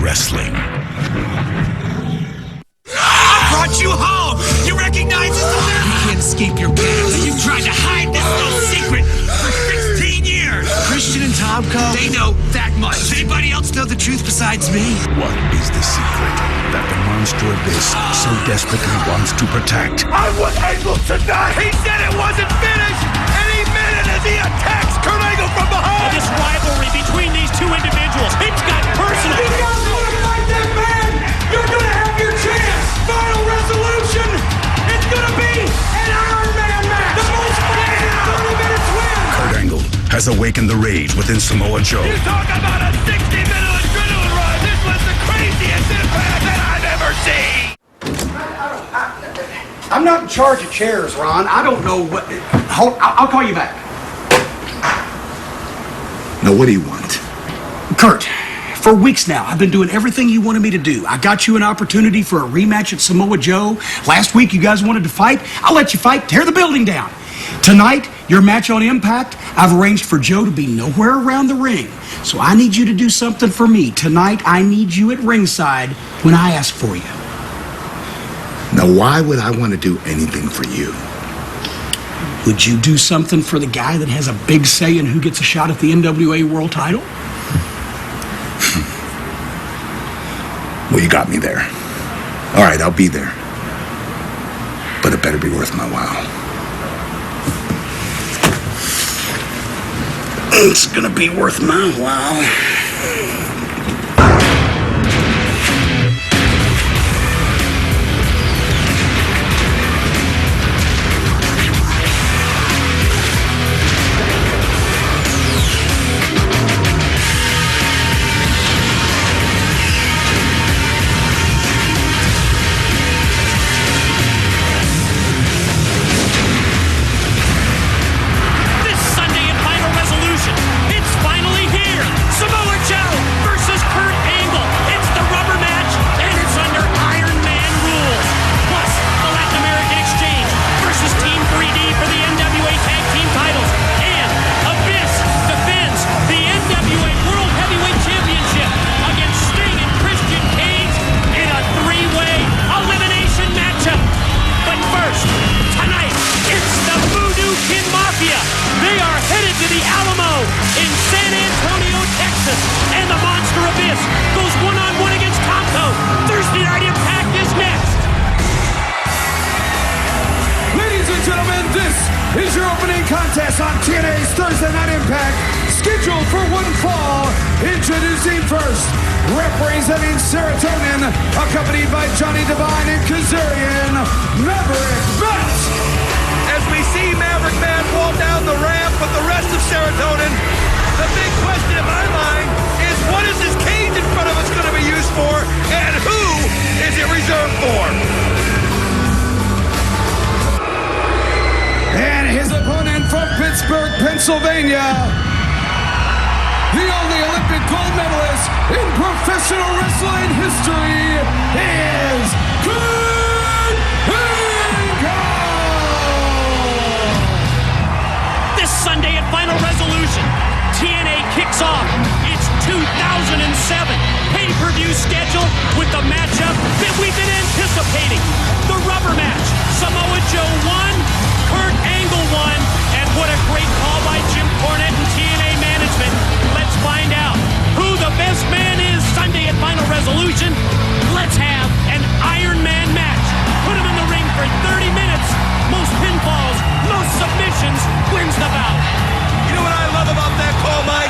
wrestling. I brought you home! You recognize this dilemma? You can't escape your past. You've tried to hide this little secret for 16 years! Christian and Tomko? They know that much. Does anybody else know the truth besides me? What is the secret that the monster abyss so desperately wants to protect? I was able to die! He said it wasn't finished! And he meant it as he attacks Kurt Angle from behind! This rivalry between these two individuals, it's got personal. You guys want to fight that man? You're gonna have your chance! Final resolution! It's gonna be an Iron Man match! The most fun 30 minutes win! Kurt Angle has awakened the rage within Samoa Joe. You talk about a 60-minute adrenaline rush! This was the craziest impact that I've ever seen! I'm not in charge of chairs, Ron. I don't know what... Hold, I'll call you back. Now, what do you want? Kurt, for weeks now, I've been doing everything you wanted me to do. I got you an opportunity for a rematch at Samoa Joe. Last week, you guys wanted to fight. I'll let you fight. Tear the building down. Tonight, your match on Impact, I've arranged for Joe to be nowhere around the ring. So I need you to do something for me. Tonight, I need you at ringside when I ask for you. Now, why would I want to do anything for you? Would you do something for the guy that has a big say in who gets a shot at the NWA World title? Well, you got me there. All right, I'll be there. But it better be worth my while. It's gonna be worth my while. This Sunday at Final Resolution, it's finally here. Samoa Joe versus Kurt Angle. It's the rubber match, and it's under Iron Man rules. Plus, the Latin American Exchange versus Team 3D for the NWA Tag Team titles. And Abyss defends the NWA World Heavyweight Championship against Sting and Christian Cage in a three-way elimination matchup. But first, tonight, it's the Voodoo Kin Mafia. They are headed to the Alamo in San Antonio, Texas. And the Monster Abyss goes one-on-one against Tomko. Thursday Night Impact is next. Ladies and gentlemen, this is your opening contest on TNA's Thursday Night Impact, scheduled for one fall. Introducing first, representing Serotonin, accompanied by Johnny Devine and Kazarian, Maverick Matt. As we see Maverick Man walk down the ramp with the rest of Serotonin, the big question in my mind is what is this cage in front of us going to be used for, and who is it reserved for? And his opponent from Pittsburgh, Pennsylvania, the only Olympic gold medalist in professional wrestling history, is Kurt Angle! This Sunday at Final Resolution, TNA kicks off its 2007 pay-per-view schedule with the matchup that we've been anticipating. The rubber match. Samoa Joe won, Kurt Angle won, and what a great call by Jim Cornette and TNA management. Let's find out who the best man is Sunday at Final Resolution. Let's have an Iron Man match. Put him in the ring for 30 minutes. Most pinfalls, most submissions, wins the bout. You know what I love about that call, Mike?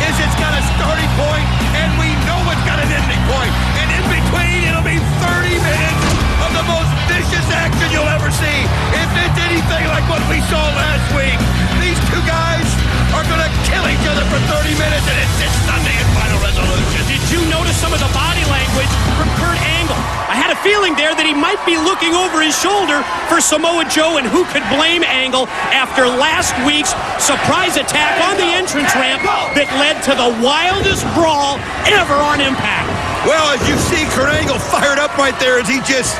Is it's got a starting point, and we know it's got an ending point. And in between, it'll be 30 minutes of the most vicious action you'll ever see. If it's anything like what we saw last week, these two guys are going to kill each other for 30 minutes, and it's this Sunday at Final Resolution. Did you notice some of the body language from Kurt Angle? I had a feeling there that he might be looking over his shoulder for Samoa Joe, and who could blame Angle after last week's surprise attack on the entrance ramp that led to the wildest brawl ever on Impact. Well, as you see, Kurt Angle fired up right there as he just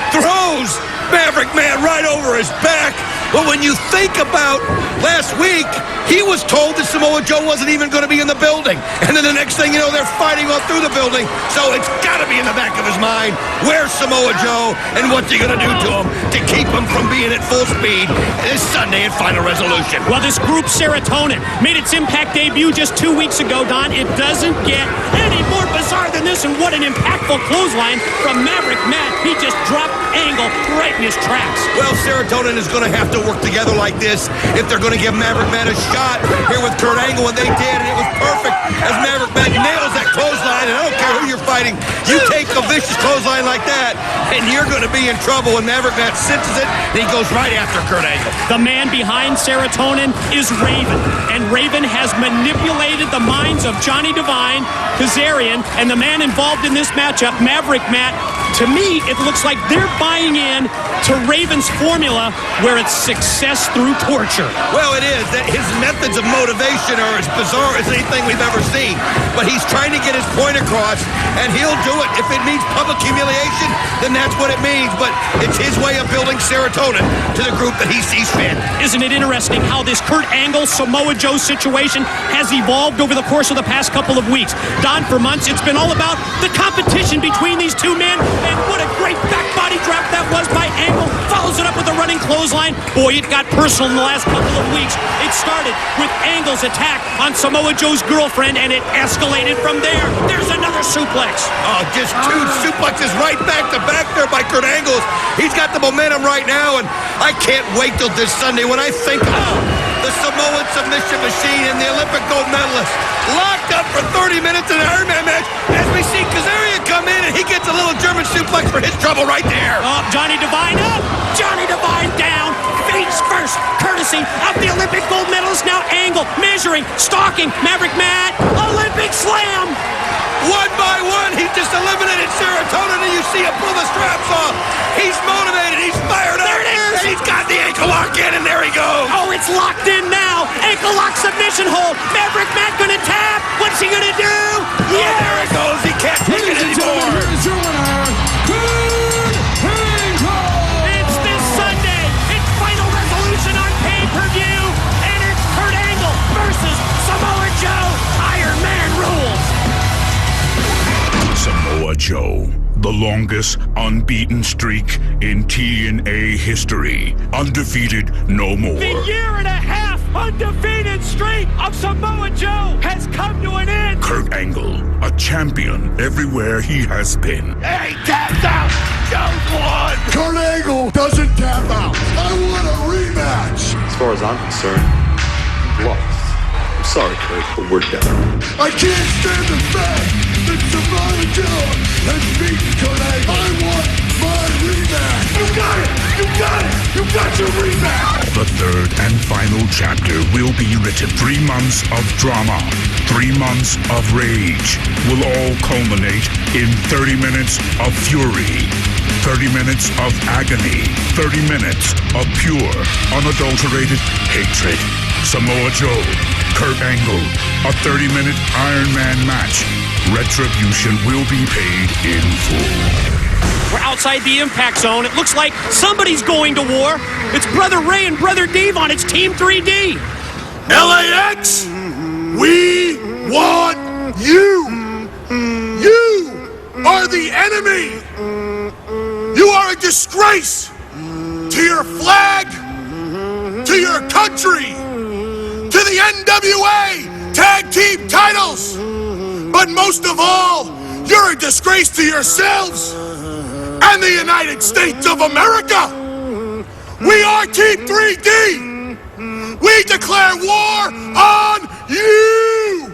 throws Maverick Man right over his back. But when you think about last week, he was told that Samoa Joe wasn't even going to be in the building. And then the next thing you know, they're fighting all through the building. So it's got to be in the back of his mind, where's Samoa Joe and what's he going to do to him to keep him from being at full speed this Sunday at Final Resolution. Well, this group Serotonin made its Impact debut just 2 weeks ago, Don. It doesn't get any more bizarre than this, and what an impactful clothesline from Maverick Matt. He just dropped Angle right in his tracks. Well, Serotonin is going to have to work together like this if they're going to give Maverick Matt a shot here with Kurt Angle, and they did, and it was perfect as Maverick Matt nails that clothesline, and I don't care who you're fighting, you take a vicious clothesline like that, and you're going to be in trouble when Maverick Matt senses it, and he goes right after Kurt Angle. The man behind Serotonin is Raven, and Raven has manipulated the minds of Johnny Devine, Kazarian, and the man involved in this matchup, Maverick Matt. To me, it looks like they're buying in to Raven's formula where it's success through torture. Well, it is. That his methods of motivation are as bizarre as anything we've ever seen. But he's trying to get his point across, and he'll do it. If it means public humiliation, then that's what it means. But it's his way of building serotonin to the group that he sees fit. Isn't it interesting how this Kurt Angle, Samoa Joe situation has evolved over the course of the past couple of weeks? Don, for months, it's been all about the competition between these two men, and what a great back body drop that was by Angle. Follows it up with a running clothesline. Boy, it got personal in the last couple of weeks. It started with Angle's attack on Samoa Joe's girlfriend, and it escalated from there. There's another suplex. Oh, just two suplexes right back to back there by Kurt Angle. He's got the momentum right now, and I can't wait till this Sunday when I think of the Samoan submission machine and the Olympic gold medalist locked up for 30 minutes in an Iron Man match as we see Kazarian come in, and he gets a little German suplex for his trouble right there. Oh, Johnny Devine up. Johnny Devine down. Face first, courtesy of the Olympic gold medalist. Now Angle measuring, stalking Maverick Matt. Olympic slam. One by one, he just eliminated Serotonin, and you see him pull the straps off. He's motivated. He's fired up. There it is. And he's got the ankle lock in, and there he goes. Oh, it's locked in now. Ankle lock submission hold. Maverick Matt gonna tap. What's he gonna do? Yeah, there it goes. He can't take it Ladies and anymore. gentlemen, here is your winner, Kurt Angle. It's this Sunday. It's Final Resolution on pay-per-view, and it's Kurt Angle versus Samoa Joe. Iron Man rules. Samoa Joe, the longest unbeaten streak in TNA history. Undefeated no more. The year and a half undefeated streak of Samoa Joe has come to an end. Kurt Angle, a champion everywhere he has been. Hey, tapped out. Joe's won. Kurt Angle doesn't tap out. I want a rematch. As far as I'm concerned, you've lost. I'm sorry, Kurt, but we're done. I can't stand the fact that Samoa Joe has beaten Kurt Angle. I want my rematch. You got it. You got it. You got your rematch. The third and final chapter will be written. 3 months of drama, 3 months of rage will all culminate in 30 minutes of fury. 30 minutes of agony, 30 minutes of pure, unadulterated hatred. Samoa Joe, Kurt Angle, a 30-minute Iron Man match. Retribution will be paid in full. We're outside the impact zone. It looks like somebody's going to war. It's Brother Ray and Brother Dave on. It's Team 3D. LAX, we want you. You are the enemy. You are a disgrace to your flag, to your country, to the NWA Tag Team titles. But most of all, you're a disgrace to yourselves and the United States of America. We are Team 3D. We declare war on you.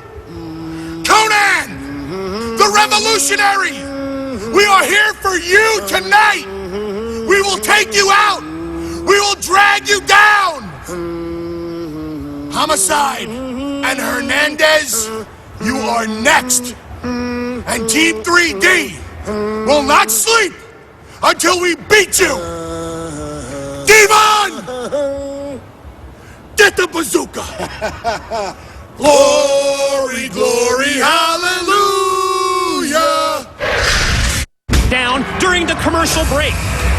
Conan, the revolutionary. We are here for you tonight. We will take you out. We will drag you down. Homicide and Hernandez, you are next. And Team 3D will not sleep until we beat you. Devon, get the bazooka. Glory, glory, hallelujah. Down during the commercial break.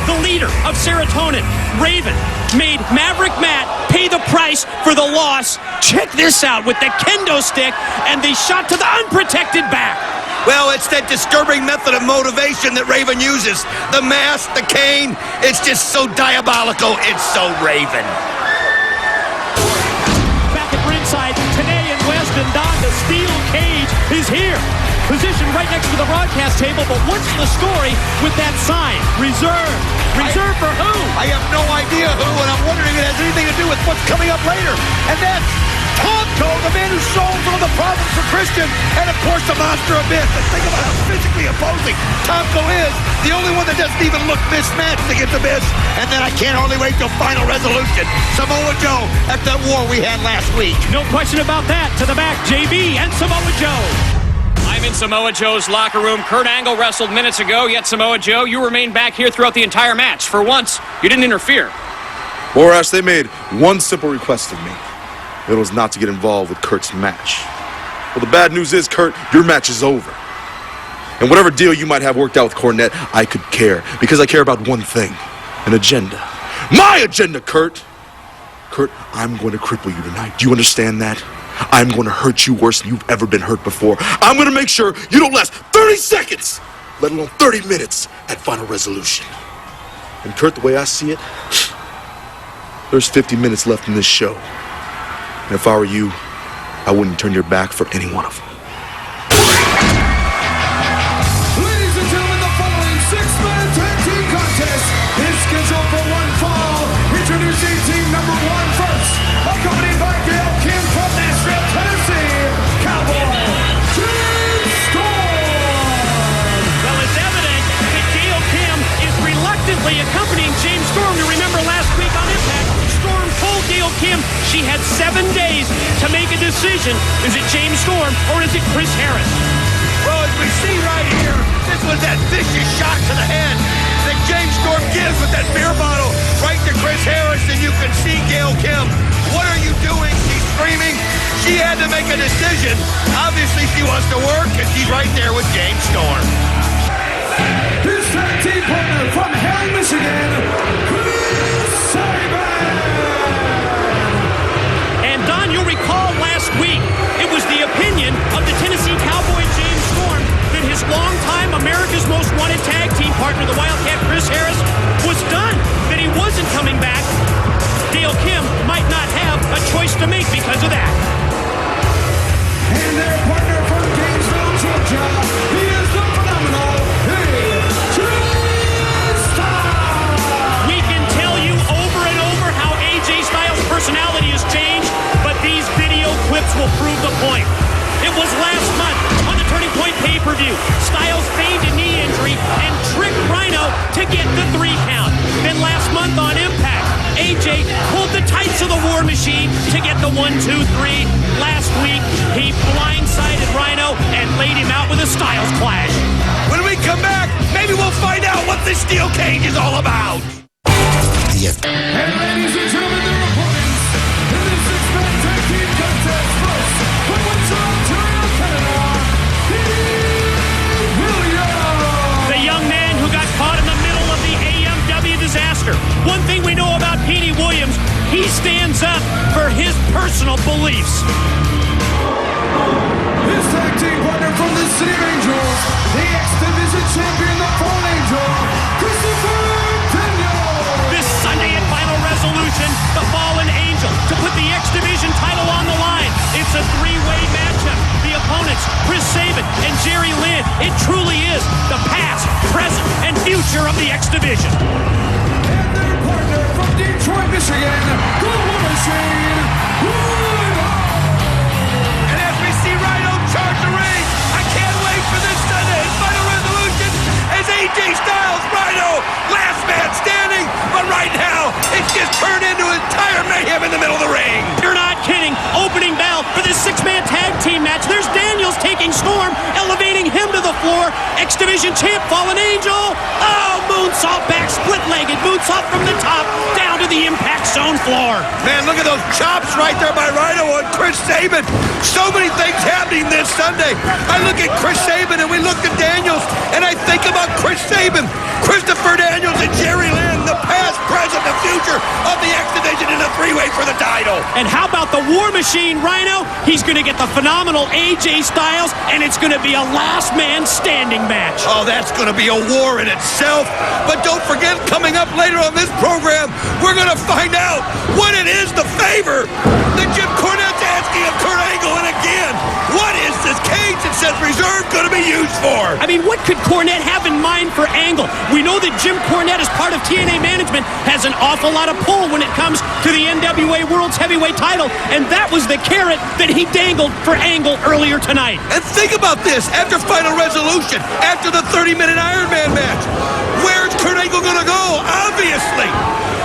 The leader of Serotonin, Raven, made Maverick Matt pay the price for the loss. Check this out with the kendo stick and the shot to the unprotected back. Well, it's that disturbing method of motivation that Raven uses. The mask, the cane, it's just so diabolical. It's so Raven. Back at ringside, Tenay and West and Don, the steel cage is here. Positioned right next to the broadcast table, but what's the story with that sign? Reserve. Reserve for who? I have no idea who, and I'm wondering if it has anything to do with what's coming up later. And that's Tomko, the man who solves all the problems for Christian, and of course the Monster Abyss. And think about how physically opposing Tomko is. The only one that doesn't even look mismatched against Abyss. And then I can't hardly wait till Final Resolution. Samoa Joe at that war we had last week. No question about that. To the back, JB and Samoa Joe. I'm in Samoa Joe's locker room. Kurt Angle wrestled minutes ago, yet Samoa Joe, you remained back here throughout the entire match. For once, you didn't interfere. Borash, they made one simple request of me. It was not to get involved with Kurt's match. Well, the bad news is, Kurt, your match is over. And whatever deal you might have worked out with Cornette, I could care. Because I care about one thing. An agenda. My agenda, Kurt! Kurt, I'm going to cripple you tonight. Do you understand that? I'm going to hurt you worse than you've ever been hurt before. I'm going to make sure you don't last 30 seconds, let alone 30 minutes at Final Resolution. And Kurt, the way I see it, there's 50 minutes left in this show. And if I were you, I wouldn't turn your back for any one of them. Ladies and gentlemen, the following six-man tag team contest is scheduled for one fall. Introducing team number one first, accompanied by Gail Kim from Nashville, Tennessee, Cowboy James Storm. Well, it's evident that Gail Kim is reluctantly accompanying James Storm. You remember last week on Impact, Storm told Gail Kim she had 7 days to make a decision. Is it James Storm or is it Chris Harris? Well, as we see right here, this was that vicious shot to the head that James Storm gives with that beer bottle right to Chris Harris, and you can see Gail Kim. What are you doing? She's screaming. She had to make a decision. Obviously, she wants to work, and she's right there with James Storm. His tag team partner from Hell, Michigan, Chris Sabin. And Don, you'll recall last week, it was the opinion of the Tennessee Cowboy James Storm that his longtime America's Most Wanted tag team partner, the Wildcat Chris Harris, was done, that he wasn't coming back. Gail Kim might not have a choice to make because of that. And their partner from Gainesville, Georgia, he is the phenomenal AJ Styles. We can tell you over and over how AJ Styles' personality has changed, but these video clips will prove the point. It was last month on the Turning Point pay-per-view. Styles feigned a knee injury and tricked Rhino to get the 3 count. Then last month on Impact, AJ pulled the tights of the War Machine to get the 1, 2, 3. Last week, he blindsided Rhino and laid him out with a Styles clash. When we come back, maybe we'll find out what this steel cage is all about. And ladies and gentlemen, their opponents in this six-man tag team contest first, from Windsor, Ontario, Canada, Pete Williams. The young man who got caught in the middle of the AMW disaster. One thing we know about Petey Williams, he stands up for his personal beliefs. His tag team partner from the City of Angels, the X-Division champion, the Fallen Angel, Christopher Daniels. This Sunday at Final Resolution, the Fallen Angel to put the X-Division title on the line. It's a 3-way matchup. The opponents, Chris Sabin and Jerry Lynn. It truly is the past, present, and future of the X-Division. And their partner from Detroit, Michigan, the War Machine, Rhino. And as we see Rhino charge the ring, I can't wait for this Sunday. Final Resolution as AJ Styles, Rhino, last man standing. But right now, it's just turned into entire mayhem in the middle of the ring. You're not kidding. Opening bell for this 6-man tag team match. There's Daniels taking Storm, elevating him to the floor. X-Division champ, Fallen Angel. Oh, moonsault back, split-legged moonsault from the top down to the Impact Zone floor. Man, look at those chops right there by Rhino and Chris Sabin. So many things happening this Sunday. I look at Chris Sabin and we look at Daniels, and I think about Chris Sabin, Christopher Daniels, and Jerry Lynn, the past, present, present, the future of the X Division in a three-way for the title. And how about the War Machine, Rhino? He's going to get the phenomenal AJ Styles, and it's going to be a last man standing match. Oh, that's going to be a war in itself. But don't forget, coming up later on this program, we're going to find out what it is, the favor that Jim Cornette's asking of Kurt Angle. And again, what is this cage that says reserved going to be used for? I mean, what could Cornette have in mind for Angle? We know that Jim Cornette, as part of TNA management, has an awful lot of pull when it comes to the NWA World's Heavyweight title, and that was the carrot that he dangled for Angle earlier tonight. And think about this, after Final Resolution, after the 30-minute Iron Man match, where's Kurt Angle going to go? Obviously,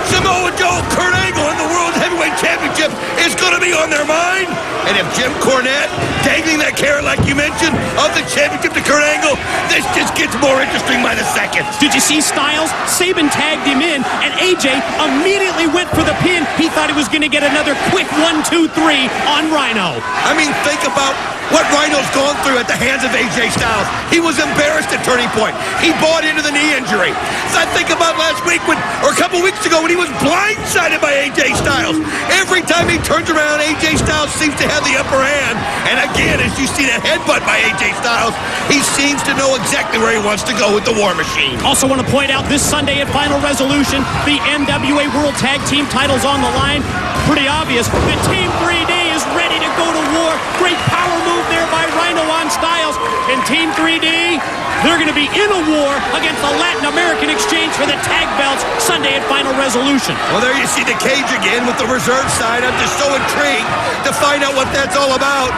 Samoa Joe, Kurt Angle, and the World Heavyweight Championship is going to be on their mind. And if Jim Cornette dangling that carrot, like you mentioned, of the championship to Kurt Angle, this just gets more interesting by the second. Did you see Styles? Sabin tagged him in, and AJ immediately went for the pin. He thought he was going to get another quick 1, 2, 3 on Rhino. I mean, think about what Rhino's gone through at the hands of AJ Styles. He was embarrassed at Turning Point. He bought into the knee injury. So I think about last week, or a couple weeks ago, when he was blindsided by AJ Styles. Every time he turns around, AJ Styles seems to have the upper hand. And again, as you see that headbutt by AJ Styles, he seems to know exactly where he wants to go with the War Machine. Also want to point out this Sunday at Final Resolution, the NWA World Tag Team titles on the line. Pretty obvious. The Team 3D is ready to go to war. Great power move there by Rhino on Styles. And Team 3D, they're going to be in a war against the Latin American Exchange for the tag belts Sunday at Final Resolution. Well, there you see the cage again with the reserve side. I'm just so intrigued to find out what that's all about.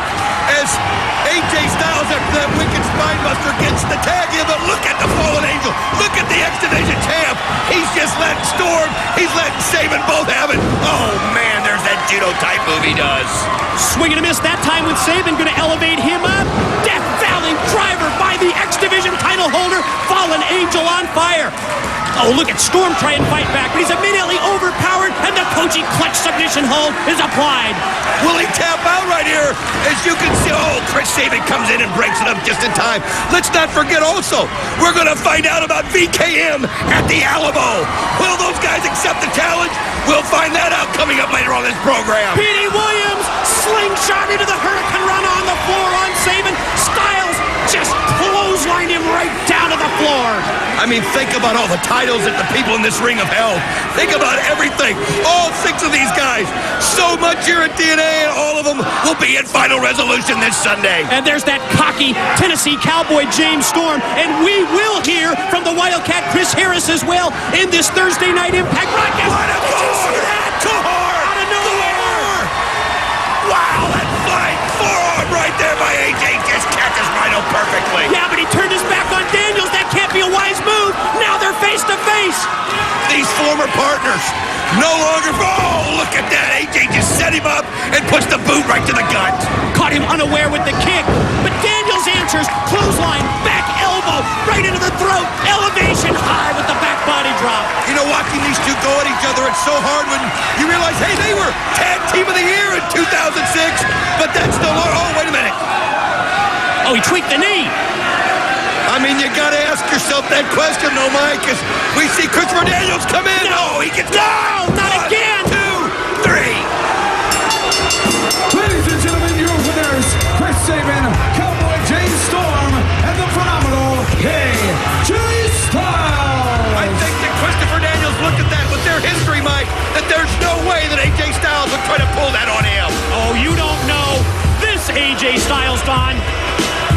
As AJ Styles, after that wicked spinebuster, gets the tag in, but look at the Fallen Angel. Look at the X Division champ. He's just letting Storm, he's letting Sabin both have it. Oh, man, there's that judo-type move he does. Swing and a miss that time with Sabin, going to elevate him up. Death Valley driver by the X Division title holder. Fallen Angel on fire. Oh, look at Storm try and fight back, but he's immediately overpowered, and the Koji clutch submission hold is applied. Will he tap out right here? As you can see, oh, Chris Sabin comes in and breaks it up just in time. Let's not forget also, we're going to find out about VKM at the Alamo. Will those guys accept the challenge? We'll find that out coming up later on this program. Petey Williams, slingshot into the Hurricane Run on the floor on Sabin. Styles just clotheslined him right down to the floor. I mean, think about all the titles that the people in this ring have held. Think about everything. All 6 of these guys. So much here at TNA, and all of them will be in Final Resolution this Sunday. And there's that cocky Tennessee Cowboy James Storm. And we will hear from the Wildcat Chris Harris as well in this Thursday Night Impact broadcast. Did you see that? Out of nowhere. Wow, that flying forearm right there by AJ just catches Rhino perfectly. Yeah, but he turned his back on Daniels. That can't be a wise move. Now they're face to face. These former partners no longer. Oh, look at that. AJ just set him up and puts the boot right to the gut. Caught him unaware with the kick. But Daniels answers. Clothesline, back elbow, right into the throat. Elevation high with the back body drop. You know, watching these two go at each other, it's so hard when you realize, hey, they were Tag Team of the Year in 2006, but that's no longer. Oh, wait a minute. Oh, he tweaked the knee. I mean, you gotta ask yourself that question, though, Mike, as we see Christopher Daniels come in. No, he gets no, not again. 1, 2, 3. Ladies and gentlemen, your winners, Chris Sabin, Cowboy James Storm, and the phenomenal AJ Styles. I think that Christopher Daniels looked at that with their history, Mike, that there's no way that AJ Styles would try to pull that on him. Oh, you don't know this AJ Styles, Don.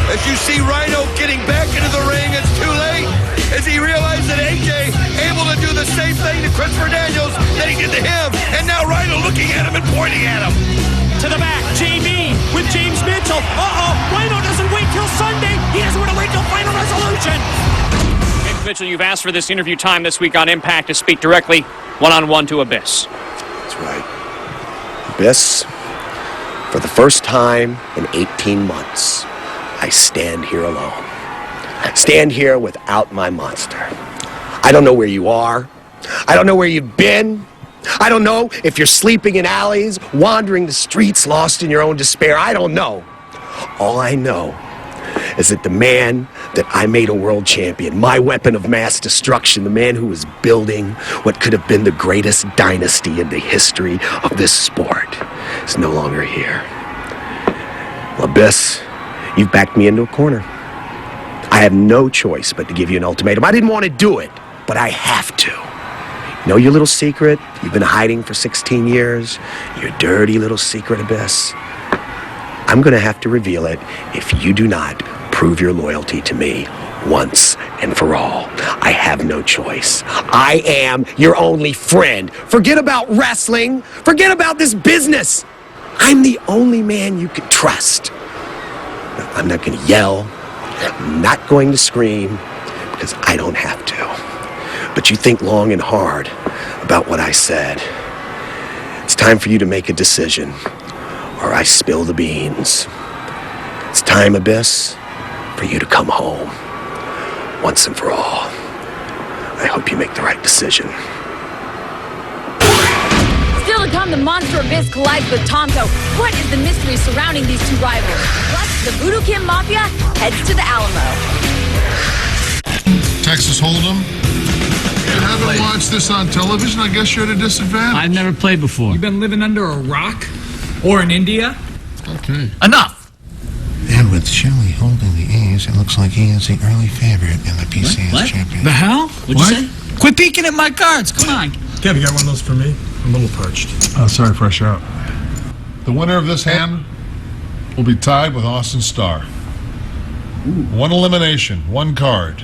As you see Rhino getting back into the ring, it's too late. As he realized that AJ able to do the same thing to Christopher Daniels that he did to him. And now Rhino looking at him and pointing at him. To the back, JB with James Mitchell. Uh-oh, Rhino doesn't wait till Sunday. He doesn't want to wait till Final Resolution. James Mitchell, you've asked for this interview time this week on Impact to speak directly one-on-one to Abyss. That's right. Abyss, for the first time in 18 months, I stand here alone. I stand here without my monster. I don't know where you are. I don't know where you've been. I don't know if you're sleeping in alleys, wandering the streets, lost in your own despair. I don't know. All I know is that the man that I made a world champion, my weapon of mass destruction, the man who was building what could have been the greatest dynasty in the history of this sport, is no longer here. Well, Abyss, you've backed me into a corner. I have no choice but to give you an ultimatum. I didn't want to do it, but I have to. You know your little secret you've been hiding for 16 years? Your dirty little secret, Abyss? I'm going to have to reveal it if you do not prove your loyalty to me once and for all. I have no choice. I am your only friend. Forget about wrestling. Forget about this business. I'm the only man you can trust. I'm not going to yell. I'm not going to scream because I don't have to. But you think long and hard about what I said. It's time for you to make a decision, or I spill the beans. It's time, Abyss, for you to come home once and for all. I hope you make the right decision. Still to come, the Monster Abyss collides with Tomko. What is the mystery surrounding these two rivals? Plus, the Voodoo Kim Mafia heads to the Alamo. Texas Hold'em. You haven't watched this on television? I guess you're at a disadvantage. I've never played before. You've been living under a rock? Or in India? Okay. Enough! And with Shelley holding the A's, it looks like he is the early favorite in the PCS championship. The hell? What'd you say? Quit peeking at my cards. Come on. Kev, you got one of those for me? I'm a little parched. Sorry, fresh out. The winner of this hand will be tied with Austin Starr. One elimination, one card.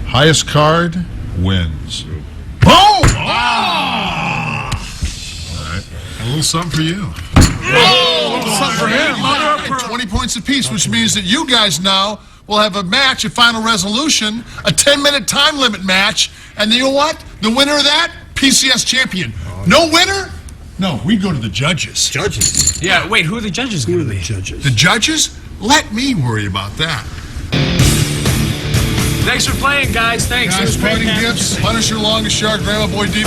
Highest card wins. Boom! Ah! All right. A little something for you. Whoa! A little something for him. Right. 20 points apiece, which means that you guys now will have a match, a final resolution, a 10-minute time limit match, and you know what? The winner of that, PCS champion. No winner? No, we go to the judges. Judges? Yeah, wait, who are the judges going to be? The judges? Let me worry about that. Thanks for playing, guys. Thanks. Guys, parting gifts, Punisher, Longest Shark, Grandma Boy DVD.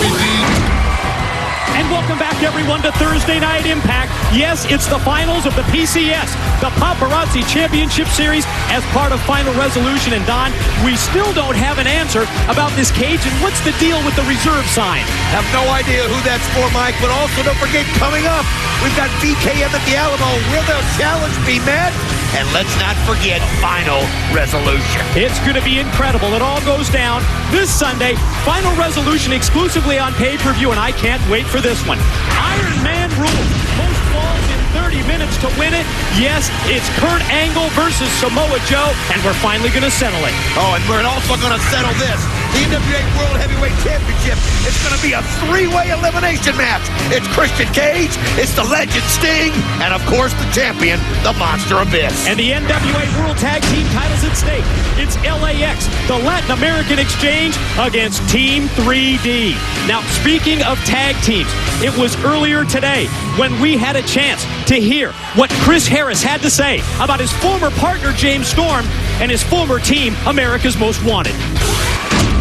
And welcome back, everyone, to Thursday Night Impact. Yes, it's the finals of the PCS, the Paparazzi Championship Series, as part of Final Resolution. And Don, we still don't have an answer about this cage, and what's the deal with the reserve sign? Have no idea who that's for, Mike, but also don't forget, coming up, we've got VKM at the Alamo. Will their challenge be met? And let's not forget Final Resolution. It's going to be incredible. It all goes down this Sunday. Final Resolution exclusively on pay-per-view, and I can't wait for this one. Iron Man rules. Most falls in 30 minutes to win it. Yes, it's Kurt Angle versus Samoa Joe, and we're finally going to settle it. Oh, and we're also going to settle this. The NWA World Heavyweight Championship. It's going to be a three-way elimination match. It's Christian Cage, it's the Legend Sting, and of course the champion, the Monster Abyss. And the NWA World Tag Team titles at stake. It's LAX, the Latin American Exchange, against Team 3D. Now, speaking of tag teams, it was earlier today when we had a chance to hear what Chris Harris had to say about his former partner, James Storm, and his former team, America's Most Wanted.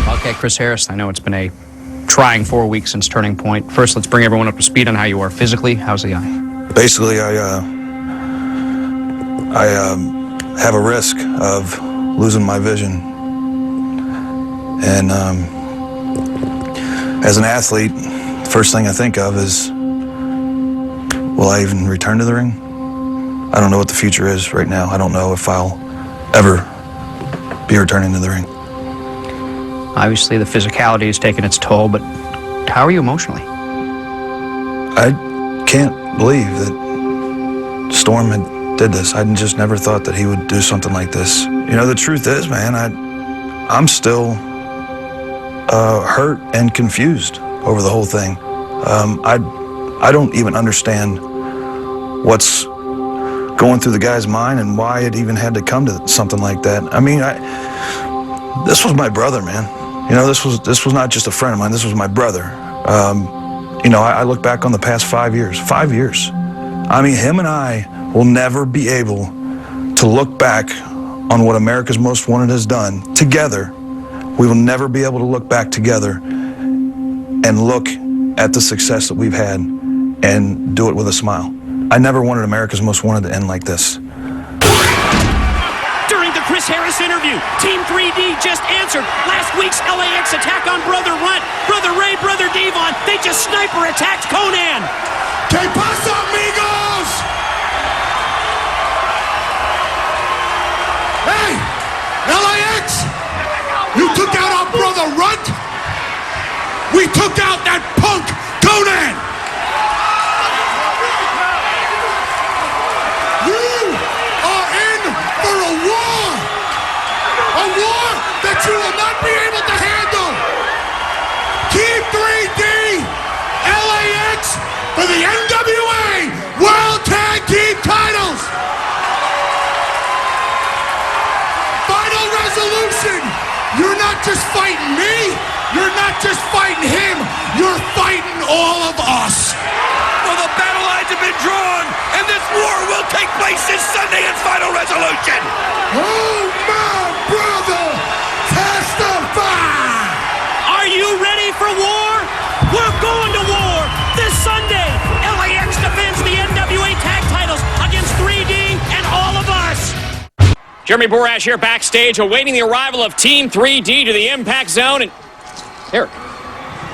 Okay, Chris Harris, I know it's been a trying 4 weeks since Turning Point. First, let's bring everyone up to speed on how you are physically. How's the eye? Basically, I have a risk of losing my vision. And as an athlete, the first thing I think of is, will I even return to the ring? I don't know what the future is right now. I don't know if I'll ever be returning to the ring. Obviously, the physicality has taken its toll, but how are you emotionally? I can't believe that Storm did this. I just never thought that he would do something like this. You know, the truth is, man, I'm still hurt and confused over the whole thing. I don't even understand what's going through the guy's mind and why it even had to come to something like that. I mean, this was my brother, man. You know, this was not just a friend of mine. This was my brother. You know, I look back on the past 5 years. 5 years. I mean, him and I will never be able to look back on what America's Most Wanted has done together. We will never be able to look back together and look at the success that we've had and do it with a smile. I never wanted America's Most Wanted to end like this. During the Chris Harris interview. Team 3D just answered last week's LAX attack on Brother Runt. Brother Ray, Brother Devon, they just sniper attacked Conan. ¿Qué pasa, amigos? Hey, LAX, you took out our Brother Runt. We took out that punk Conan. A war that you will not be able to handle. Team 3D, LAX for the NWA World Tag Team titles. Final resolution. You're not just fighting me. You're not just fighting him. You're fighting all of us. Well, the battle lines have been drawn, and this war will take place this Sunday in Final Resolution. Oh, my brother, testify! Are you ready for war? We're going to war this Sunday. LAX defends the NWA tag titles against 3D and all of us. Jeremy Borash here backstage, awaiting the arrival of Team 3D to the Impact Zone. And Eric,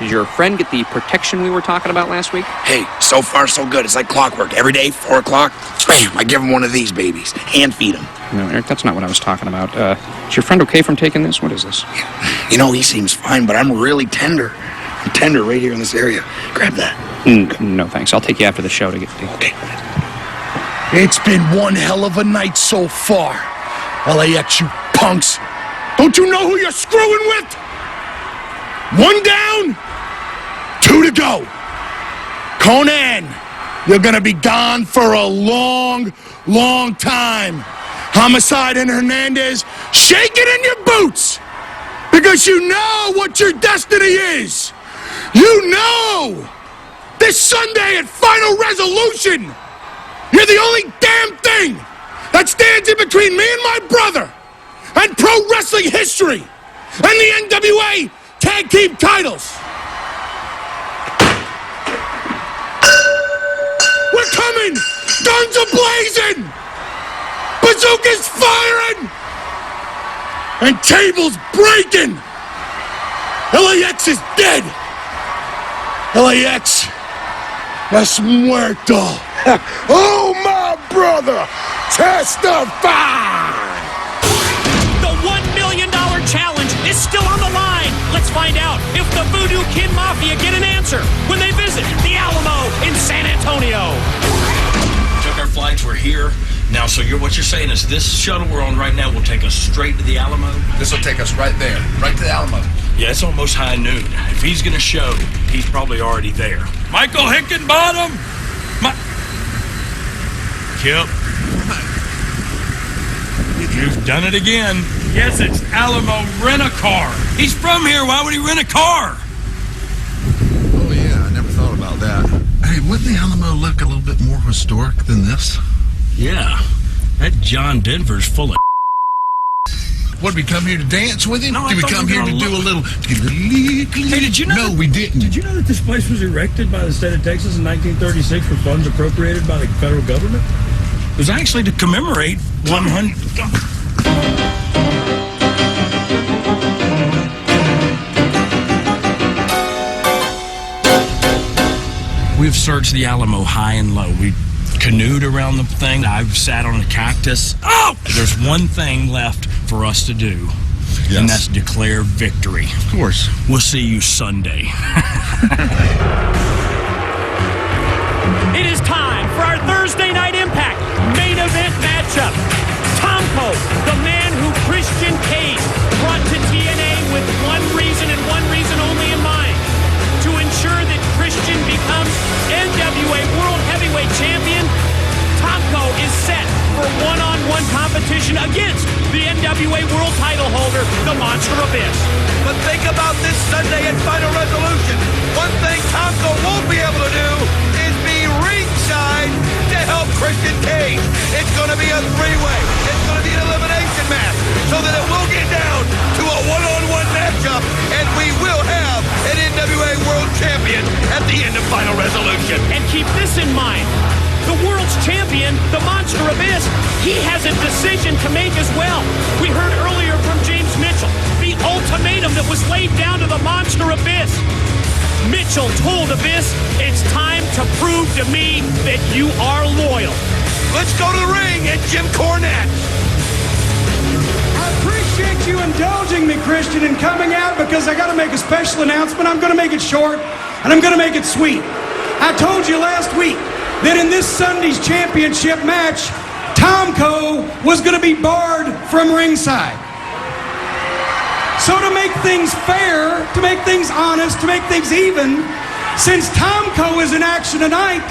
did your friend get the protection we were talking about last week? Hey, so far so good. It's like clockwork. Every day, 4 o'clock, bam, I give him one of these babies. Hand feed him. No, Eric, that's not what I was talking about. Is your friend okay from taking this? What is this? You know, he seems fine, but I'm really tender. I'm tender right here in this area. Grab that. No, thanks. I'll take you after the show to get the... Okay. It's been one hell of a night so far. LAX, you punks. Don't you know who you're screwing with? 1 down, 2 to go. Conan, you're gonna be gone for a long, long time. Homicide and Hernandez, shake it in your boots. Because you know what your destiny is. You know. This Sunday at Final Resolution, you're the only damn thing that stands in between me and my brother and pro wrestling history and the NWA Tag Team titles. We're coming! Guns are blazing! Bazookas firing! And tables breaking! LAX is dead! LAX, es muerto! Oh, my brother! Testify! The $1 million challenge is still on the line. Let's find out if the Voodoo Kid Mafia get an answer when they visit the Alamo in San Antonio. Took our flights, we're here. Now, so what you're saying is this shuttle we're on right now will take us straight to the Alamo? This will take us right there, right to the Alamo. Yeah, it's almost high noon. If he's gonna show, he's probably already there. Michael Hickenbottom! Kip. You've done it again. Yes, it's Alamo Rent-A-Car. He's from here. Why would he rent a car? Oh, yeah, I never thought about that. Hey, wouldn't the Alamo look a little bit more historic than this? Yeah. That John Denver's full of What, did we come here to dance with him? No, Did we come here to do a little... Hey, did you know? No, we didn't. Did you know that this place was erected by the state of Texas in 1936 for funds appropriated by the federal government? It was actually to commemorate 100... We've searched the Alamo high and low. We canoed around the thing. I've sat on a cactus. Oh! There's one thing left for us to do, and that's declare victory. Of course. We'll see you Sunday. It is time for our Thursday Night Impact main event matchup. Tomko, the man who Christian Cage brought to TNA with one reason and one reason only in mind: to ensure that Christian becomes NWA World Heavyweight Champion. Tomko is set for one-on-one competition against the NWA World Title holder, the Monster Abyss. But think about this Sunday at Final Resolution. One thing Tomko won't be able to do is be ringside to help Christian Cage. It's going to be a three-way. It's going to be an elimination match so that it will get down to a one-on-one matchup, and we will have an NWA World Champion at the end of Final Resolution. And keep this in mind. The world's champion, the Monster Monster Abyss, he has a decision to make as well. We heard earlier from James Mitchell, the ultimatum that was laid down to the Monster Abyss. Mitchell told Abyss, it's time to prove to me that you are loyal. Let's go to the ring and Jim Cornette. I appreciate you indulging me, Christian, in coming out because I got to make a special announcement. I'm going to make it short, and I'm going to make it sweet. I told you last week that in this Sunday's championship match, Tomko was going to be barred from ringside. So to make things fair, to make things honest, to make things even, since Tomko is in action tonight,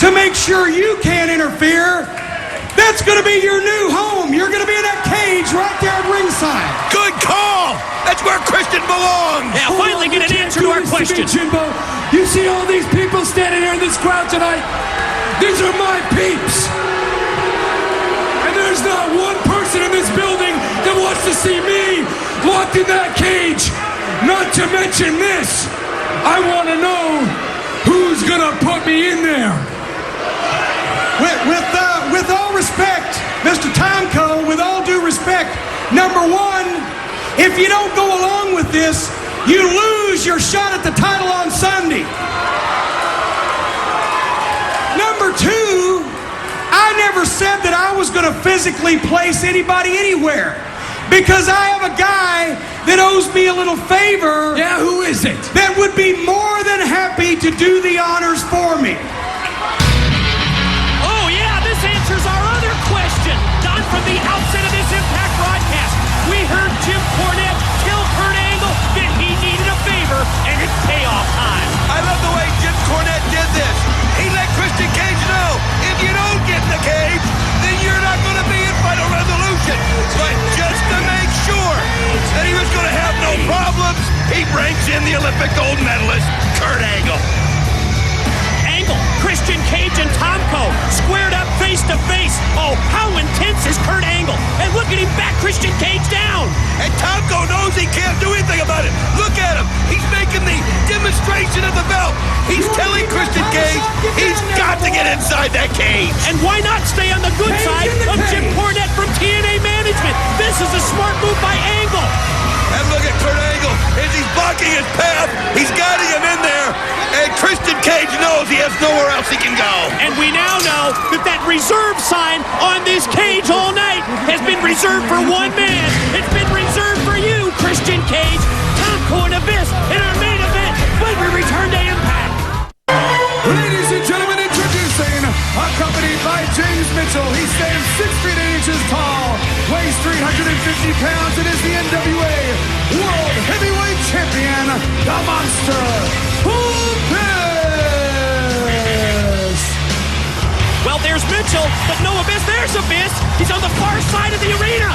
to make sure you can't interfere, that's going to be your new home. You're going to be in that cage right there at ringside. Good call. That's where Christian belongs. Yeah, finally get an answer to our question. Jimbo, you see all these people standing here in this crowd tonight? These are my peeps. And there's not one person in this building that wants to see me locked in that cage. Not to mention this. I want to know who's going to put me in there. With all respect, Mr. Tomko, with all due respect, number one, if you don't go along with this, you lose your shot at the title on Sunday. Number two, I never said that I was going to physically place anybody anywhere because I have a guy that owes me a little favor. Yeah, who is it? That would be more than happy to do the honors for me. Answers our other question. Don, from the outset of this Impact broadcast, we heard Jim Cornette tell Kurt Angle that he needed a favor, and it's payoff time. I love the way Jim Cornette did this. He let Christian Cage know, if you don't get in the cage, then you're not going to be in Final Resolution. But just to make sure that he was going to have no problems, he brings in the Olympic gold medalist, Kurt Angle. Christian Cage and Tomko squared up face to face. Oh, how intense is Kurt Angle? And look at him back Christian Cage down. And Tomko knows he can't do anything about it. Look at him. He's making the demonstration of the belt. He's telling Christian Cage he's got to get inside that cage. And why not stay on the good side of Jim Cornette from TNA Management? This is a smart move by Angle. And look at Kurt Angle as he's blocking his path. He's guiding him in there. And Christian Cage knows he has nowhere else he can go. And we now know that reserve sign on this cage all night has been reserved for one man. It's been reserved for you, Christian Cage. Tomko and Abyss in our main event when we return to Impact. Ladies and gentlemen, introducing, accompanied by James Mitchell. He stands 6 feet 8 inches tall, weighs 350 pounds, and is the NWA World Heavyweight Champion, the Monster Abyss. Well, there's Mitchell, but no Abyss. There's Abyss. He's on the far side of the arena.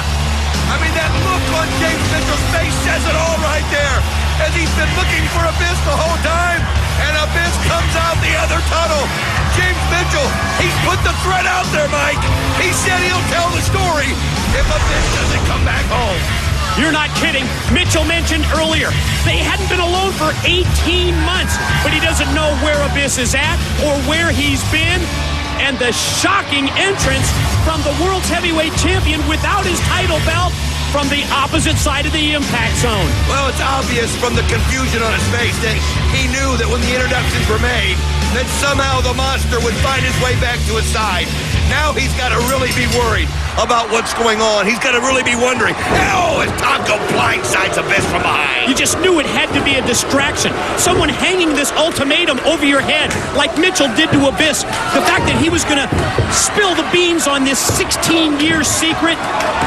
I mean, that look on James Mitchell's face says it all right there. As he's been looking for Abyss the whole time, and Abyss comes out the other tunnel. James Mitchell, he's put the threat out there, Mike. He said he'll tell the story if Abyss doesn't come back home. You're not kidding. Mitchell mentioned earlier they hadn't been alone for 18 months, but he doesn't know where Abyss is at or where he's been. And the shocking entrance from the world's heavyweight champion without his title belt from the opposite side of the Impact Zone. Well, it's obvious from the confusion on his face that he knew that when the introductions were made, that somehow the Monster would find his way back to his side. Now he's got to really be worried about what's going on. He's got to really be wondering, oh, is Tomko blindsides Abyss from behind? You just knew it had to be a distraction. Someone hanging this ultimatum over your head like Mitchell did to Abyss. The fact that he was going to spill the beans on this 16-year secret.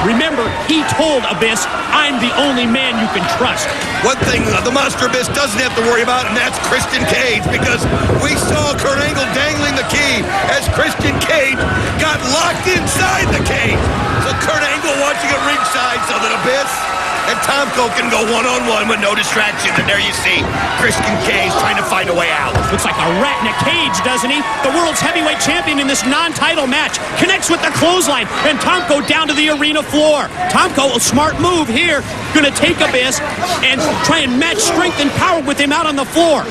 Remember, he told Abyss, I'm the only man you can trust. One thing the Monster Abyss doesn't have to worry about, and that's Christian Cage, because we saw Kurt Angle dangling the key as Christian Cage got locked inside the cage. So Kurt Angle watching at ringside so that Abyss and Tomko Tomko can go one-on-one with no distractions. And there you see Christian Cage trying to find a way out. Looks like a rat in a cage, doesn't he? The world's heavyweight champion in this non-title match connects with the clothesline, and Tomko down to the arena floor. Tomko, a smart move here, gonna take Abyss and try and match strength and power with him out on the floor.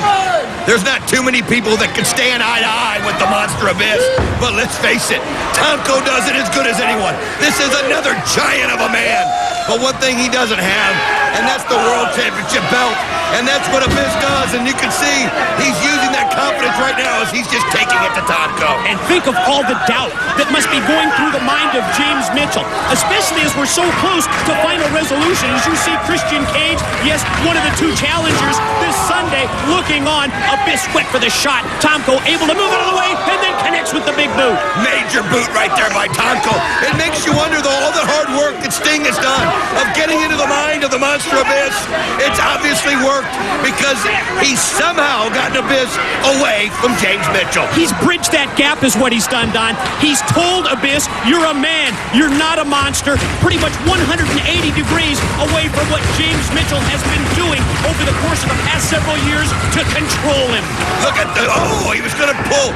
There's not too many people that can stand eye to eye with the Monster Abyss, but let's face it, Tomko does it as good as anyone. This is another giant of a man, but one thing he doesn't have, and that's the World Championship belt, and that's what Abyss does, and you can see he's using that confidence right now as he's just taking it to Tomko. And think of all the doubt that must be going through the mind of James Mitchell, especially as we're so close to final resolution. As you see Christian Cage, yes, one of the two challengers this Sunday, looking on. Abyss wet for the shot. Tomko able to move out of the way and then connects with the big boot. Major boot right there by Tomko. It makes you wonder, though, all the hard work that Sting has done of getting into the mind of the Monster Abyss. It's obviously worked because he's somehow gotten Abyss away from James Mitchell. He's bridged that gap is what he's done, Don. He's told Abyss, you're a man, you're not a monster. Pretty much 180 degrees away from what James Mitchell has been doing over the course of the past several years to control him. Look at the, he was going to pull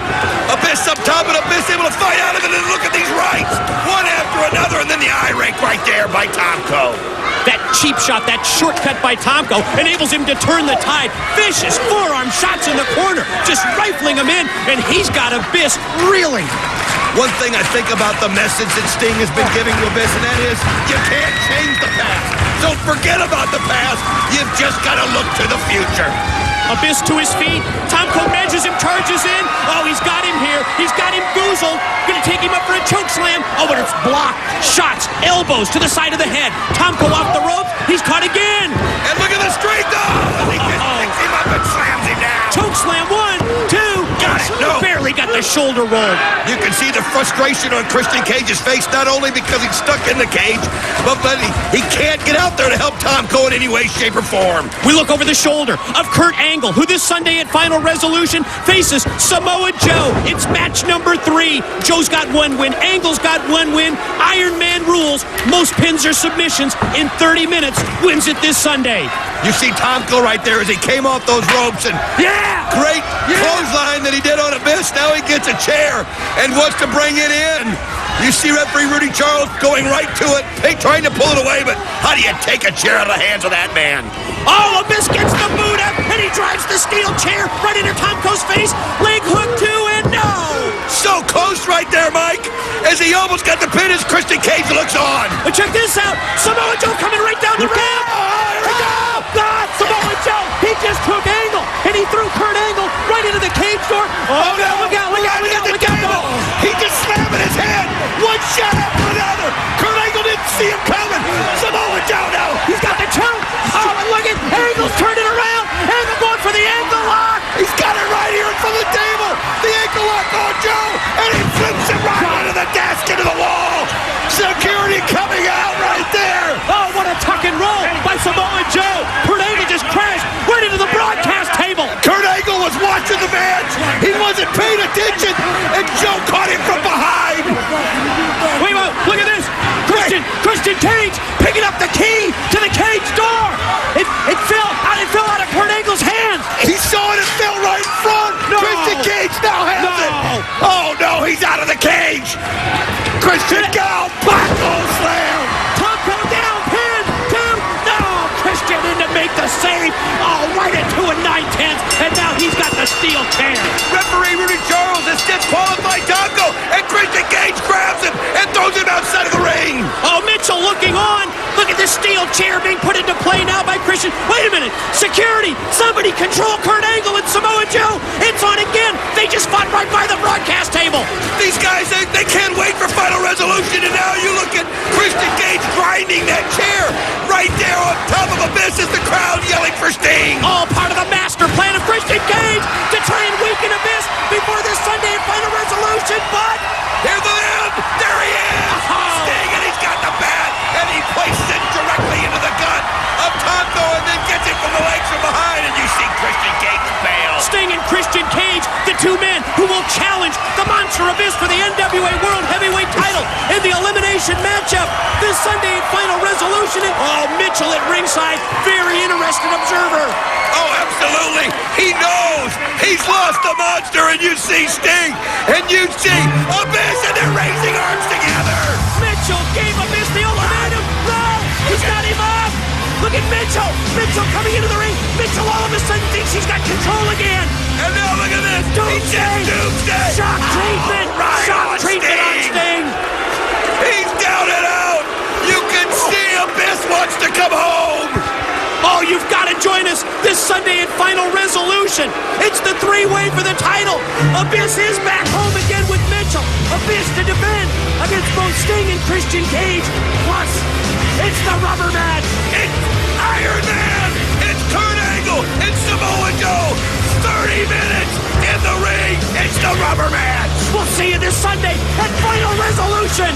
Abyss up top, and Abyss able to fight out of it, and look at these rights. One after another, and then the eye rake right there by Tomko. That cheap shot, that shortcut by Tomko enables him to turn the tide. Vicious forearm shots in the corner, just rifling him in, and he's got Abyss reeling. One thing I think about the message that Sting has been giving to Abyss, and that is, you can't change the past. So forget about the past. You've just got to look to the future. Abyss to his feet. Tomko measures him, charges in. Oh, he's got him here. He's got him goozled. Gonna take him up for a choke slam. Oh, but it's blocked. Shots, elbows to the side of the head. Tomko off the ropes. He's caught again. And look at the straight though. He just picks him up and slams him down. Choke slam, 1, 2. Got it. No. Barely got the shoulder rolled. You can see the frustration on Christian Cage's face, not only because he's stuck in the cage, but he can't get out there to help Tomko in any way, shape, or form. We look over the shoulder of Kurt Angle, who this Sunday at Final Resolution faces Samoa Joe. It's match number 3. Joe's got 1 win. Angle's got 1 win. Iron Man rules. Most pins or submissions in 30 minutes. Wins it this Sunday. You see Tomko right there as he came off those ropes, and great clothesline that he did on Abyss. Now he gets a chair and wants to bring it in. You see referee Rudy Charles going right to it, trying to pull it away, but how do you take a chair out of the hands of that man? Oh, Abyss gets the boot up, and he drives the steel chair right into Tomko's face. Leg hook 2, and no! So close right there, Mike, as he almost got the pin as Christian Cage looks on. But check this out. Samoa Joe coming right down the ramp. God, Samoa Joe, he just took Angle, and he threw Kurt Angle right into the cage door. Oh, no, look out. He just slammed his head. One shot after another. Kurt Angle didn't see him coming. Samoa Joe now. He's got the choke. Oh, and look at Angle's turning around. Angle going for the ankle lock. He's got it right here in front of the table. The ankle lock on Joe, and he flips it right into the desk, into the wall. Security coming out right there. Oh, what a tuck and roll by Samoa Joe. Kurt Angle just crashed right into the broadcast table. Kurt Angle was watching the match. He wasn't paying attention, and Joe caught him from behind. Wait, look at this. Christian Cage picking up the key to the cage door. It fell out of Kurt Angle's hand. He saw it and fell right in front. No. Christian Cage now has it. Oh, no, he's out of the cage. Christian Gal, buckle slam. Tomko down, pin, 2. No, Christian in to make the save. Oh, right into a 9/10, and now he's got the steel chair. Referee Rudy Charles has disqualified Tomko, and Christian Cage grabs him and throws him outside of the ring. Oh, Mitchell looking on. Look at this steel chair being put into play now by Christian. Wait a minute. Security. Somebody control Kurt Angle and Samoa Joe. It's on again. They just fought right by the broadcast table. These guys, they can't wait for final resolution, and now you look at Christian Cage grinding that chair right there on top of Abyss as the crowd yelling for Sting. All part of the master plan of Christian Cage to try and weaken Abyss before this Sunday at final resolution, but here's the end. There he is. Sting, and he's got the bat, and he places it directly into the gut of Tomko, and then gets it from the legs from behind, and you see Christian Cage fail. Sting and Christian Cage, the 2 men who will challenge the Monster Abyss for the NWA World Heavyweight title in the elimination matchup this Sunday at Final Resolution. Resolution. Oh, Mitchell at ringside, very interested observer. Oh, absolutely. He knows he's lost the monster, and you see Sting, and you see Abyss, and they're raising arms together. Mitchell gave Abyss the ultimatum. No, he's got him up. Look at Mitchell. Mitchell coming into the ring. Mitchell all of a sudden thinks he's got control again. And now look at this. Doomsday. Doomsday. Shock treatment. Right Shock on treatment on Sting. Sting. He's down and out. You can see Abyss wants to come home. Oh, you've got to join us this Sunday at Final Resolution. It's the three-way for the title. Abyss is back home again with Mitchell. Abyss to defend against both Sting and Christian Cage. Plus, it's the rubber match. It's Iron Man. It's Kurt Angle and Samoa Joe. 30 minutes in the ring. It's the rubber match. We'll see you this Sunday at Final Resolution.